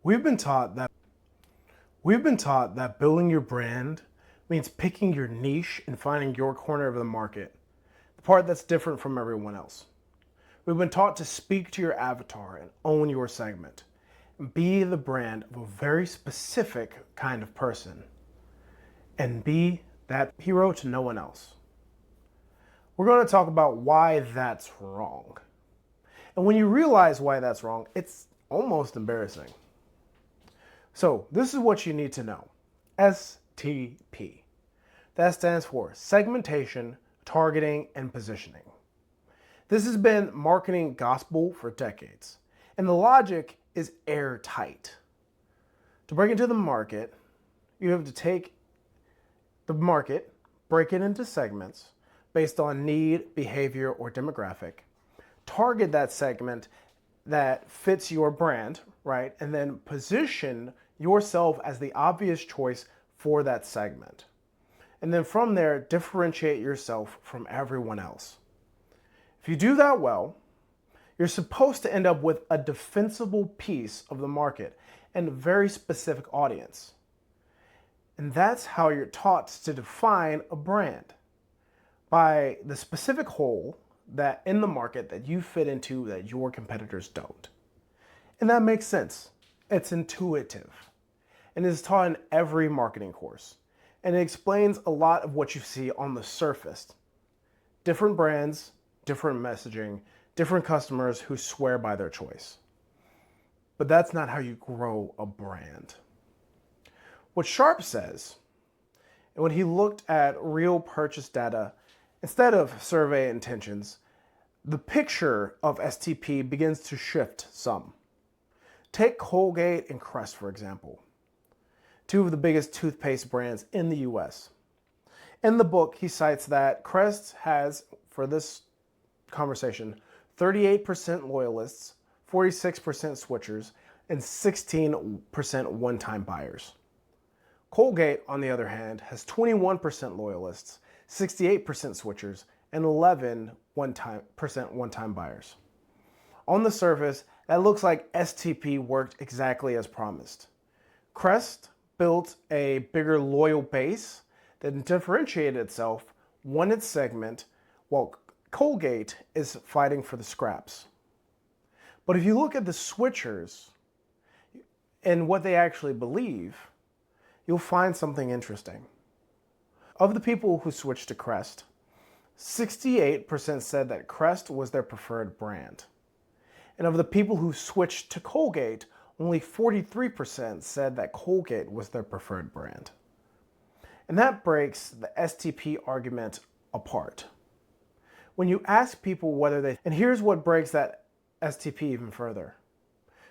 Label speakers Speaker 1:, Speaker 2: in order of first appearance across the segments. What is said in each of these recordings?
Speaker 1: We've been taught that building your brand means picking your niche and finding your corner of the market, the part that's different from everyone else. We've been taught to speak to your avatar and own your segment and be the brand of a very specific kind of person and be that hero to no one else. We're going to talk about why that's wrong. And when you realize why that's wrong, it's almost embarrassing. So this is what you need to know. STP. That stands for segmentation, targeting, and positioning. This has been marketing gospel for decades, and the logic is airtight. To break into the market, you have to take the market, break it into segments based on need, behavior, or demographic, target that segment that fits your brand, right? And then position yourself as the obvious choice for that segment. And then from there, differentiate yourself from everyone else. If you do that well, you're supposed to end up with a defensible piece of the market and a very specific audience. And that's how you're taught to define a brand, by the specific hole that in the market that you fit into that your competitors don't. And that makes sense. It's intuitive and is taught in every marketing course. And it explains a lot of what you see on the surface. Different brands, different messaging, different customers who swear by their choice. But that's not how you grow a brand. What Sharp says, and when he looked at real purchase data instead of survey intentions, the picture of STP begins to shift some. Take Colgate and Crest, for example, two of the biggest toothpaste brands in the US. In the book, he cites that Crest has, for this conversation, 38% loyalists, 46% switchers, and 16% one-time buyers. Colgate, on the other hand, has 21% loyalists, 68% switchers, and 11% one-time buyers. On the surface, that looks like STP worked exactly as promised. Crest built a bigger loyal base that differentiated itself, won its segment, while Colgate is fighting for the scraps. But if you look at the switchers and what they actually believe, you'll find something interesting. Of the people who switched to Crest, 68% said that Crest was their preferred brand. And of the people who switched to Colgate, only 43% said that Colgate was their preferred brand. And that breaks the STP argument apart. When you ask people and here's what breaks that STP even further.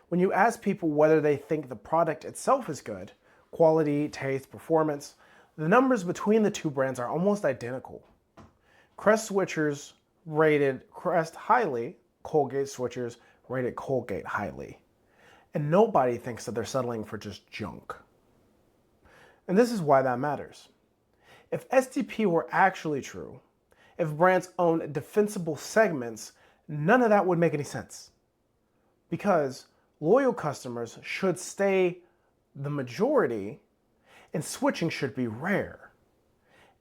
Speaker 1: When you ask people whether they think the product itself is good, quality, taste, performance, the numbers between the two brands are almost identical. Crest switchers rated Crest highly, Colgate switchers rated Colgate highly. And nobody thinks that they're settling for just junk. And this is why that matters. If STP were actually true, if brands own defensible segments, none of that would make any sense. Because loyal customers should stay the majority and switching should be rare.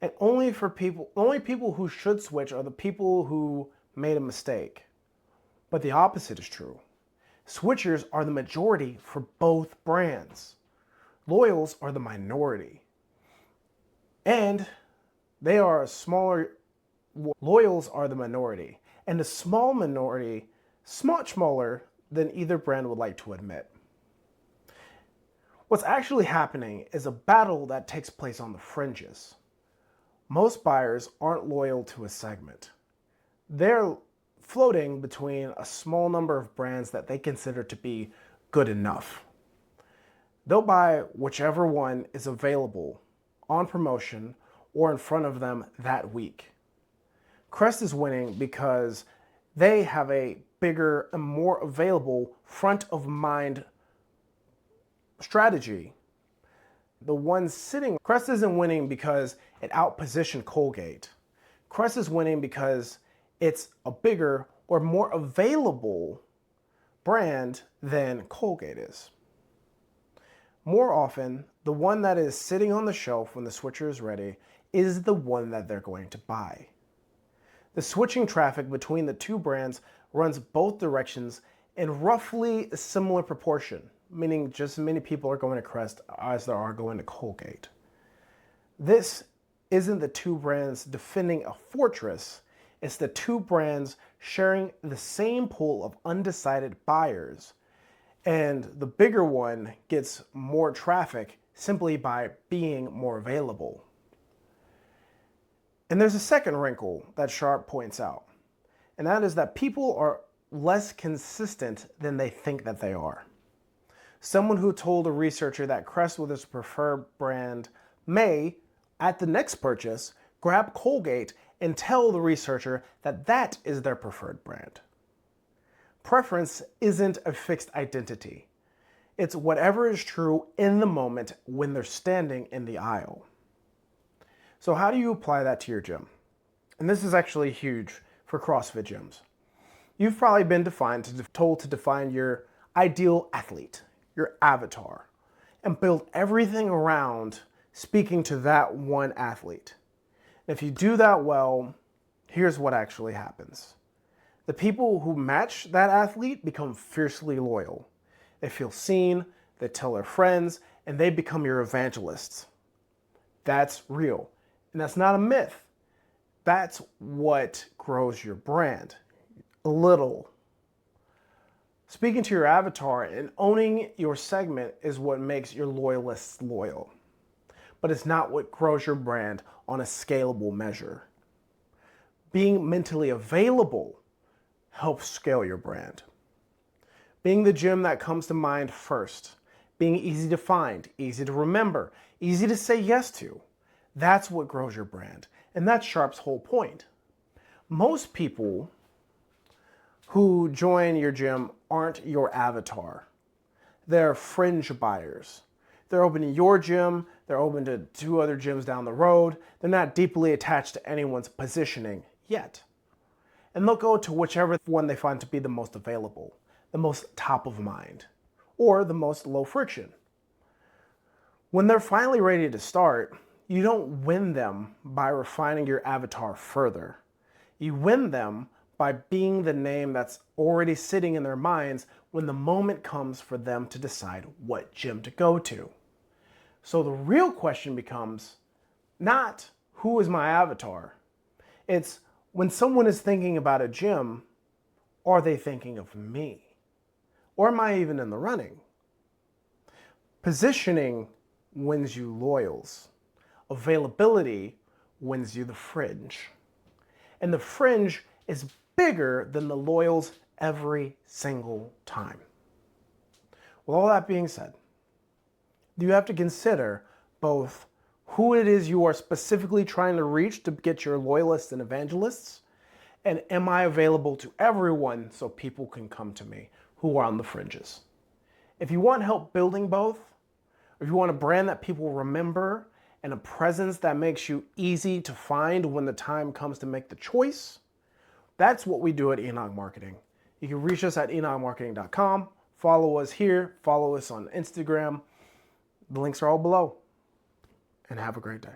Speaker 1: And only people who should switch are the people who made a mistake. But the opposite is true. Switchers are the majority for both brands. Loyals are the minority. And they are loyals are the minority. And a small minority, much smaller than either brand would like to admit. What's actually happening is a battle that takes place on the fringes. Most buyers aren't loyal to a segment. They're floating between a small number of brands that they consider to be good enough. They'll buy whichever one is available on promotion or in front of them that week. Crest is winning because they have a bigger and more available front of mind strategy. The one sitting, Crest isn't winning because it outpositioned Colgate. Crest is winning because it's a bigger or more available brand than Colgate is. More often, the one that is sitting on the shelf when the switcher is ready is the one that they're going to buy. The switching traffic between the two brands runs both directions in roughly a similar proportion, meaning just as many people are going to Crest as there are going to Colgate. This isn't the two brands defending a fortress, it's the two brands sharing the same pool of undecided buyers, and the bigger one gets more traffic simply by being more available. And there's a second wrinkle that Sharp points out, and that is that people are less consistent than they think that they are. Someone who told a researcher that Crest was his preferred brand may, at the next purchase, grab Colgate and tell the researcher that that is their preferred brand. Preference isn't a fixed identity. It's whatever is true in the moment when they're standing in the aisle. So how do you apply that to your gym? And this is actually huge for CrossFit gyms. You've probably been told to define your ideal athlete, your avatar, and build everything around speaking to that one athlete. And if you do that well, here's what actually happens. The people who match that athlete become fiercely loyal. They feel seen, they tell their friends, and they become your evangelists. That's real. And that's not a myth. That's what grows your brand. A little. Speaking to your avatar and owning your segment is what makes your loyalists loyal. But it's not what grows your brand on a scalable measure. Being mentally available helps scale your brand. Being the gym that comes to mind first. Being easy to find, easy to remember, easy to say yes to. That's what grows your brand. And that's Sharp's whole point. Most people who join your gym aren't your avatar. They're fringe buyers. They're open to your gym, they're open to 2 other gyms down the road. They're not deeply attached to anyone's positioning yet. And they'll go to whichever one they find to be the most available, the most top of mind, or the most low friction. When they're finally ready to start, you don't win them by refining your avatar further. You win them by being the name that's already sitting in their minds when the moment comes for them to decide what gym to go to. So the real question becomes not who is my avatar? It's when someone is thinking about a gym, are they thinking of me? Or am I even in the running? Positioning wins you loyals. Availability wins you the fringe. And the fringe is bigger than the loyals every single time. With all that being said, you have to consider both who it is you are specifically trying to reach to get your loyalists and evangelists, and am I available to everyone so people can come to me who are on the fringes. If you want help building both, if you want a brand that people remember and a presence that makes you easy to find when the time comes to make the choice, that's what we do at Enoch Marketing. You can reach us at enochmarketing.com, follow us here, follow us on Instagram. The links are all below, and have a great day.